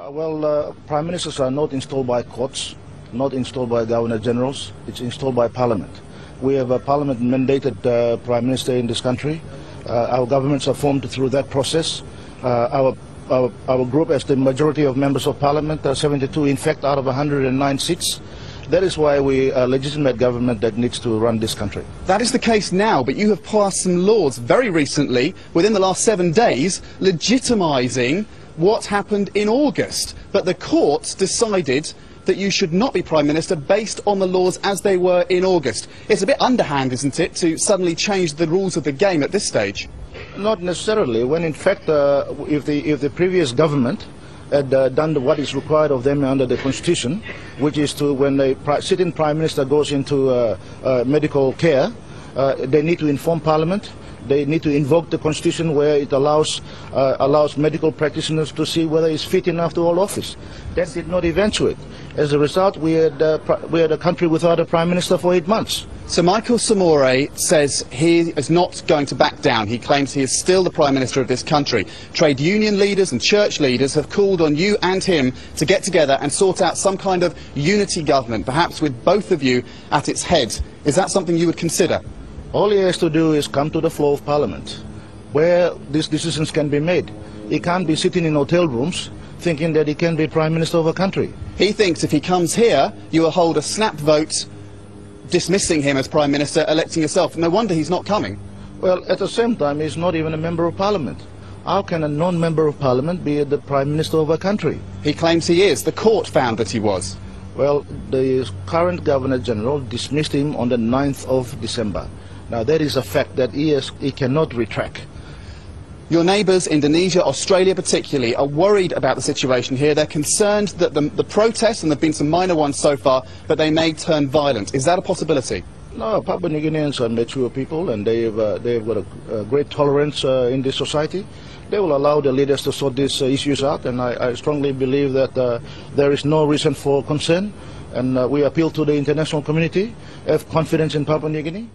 Prime Ministers are not installed by courts, not installed by Governor Generals. It's installed by Parliament. We have a Parliament-mandated Prime Minister in this country. Our governments are formed through that process. Our group has the majority of members of Parliament, 72 in fact out of 109 seats. That is why we are a legitimate government that needs to run this country. That is the case now, but you have passed some laws very recently, within the last 7 days, legitimising what happened in August. But the courts decided that you should not be Prime Minister based on the laws as they were in August. It's a bit underhand, isn't it, to suddenly change the rules of the game at this stage? Not necessarily, when in fact if the previous government had done what is required of them under the Constitution, which is to, when a sitting Prime Minister goes into medical care, they need to inform Parliament. They need to invoke the Constitution where it allows medical practitioners to see whether he's fit enough to hold office. That did not eventuate. As a result, we had a country without a Prime Minister for 8 months. So Michael Samore says he is not going to back down. He claims he is still the Prime Minister of this country. Trade union leaders and church leaders have called on you and him to get together and sort out some kind of unity government, perhaps with both of you at its head. Is that something you would consider? All he has to do is come to the floor of Parliament, where these decisions can be made. He can't be sitting in hotel rooms thinking that he can be Prime Minister of a country. He thinks if he comes here, you will hold a snap vote dismissing him as Prime Minister, electing yourself. No wonder he's not coming. Well, at the same time, he's not even a Member of Parliament. How can a non-Member of Parliament be the Prime Minister of a country? He claims he is. The court found that he was. Well, the current Governor General dismissed him on the 9th of December. Now, that is a fact that he cannot retract. Your neighbours, Indonesia, Australia particularly, are worried about the situation here. They're concerned that the protests, and there have been some minor ones so far, but they may turn violent. Is that a possibility? No, Papua New Guineans are mature people, and they've got a great tolerance in this society. They will allow the leaders to sort these issues out, and I strongly believe that there is no reason for concern, and we appeal to the international community, have confidence in Papua New Guinea.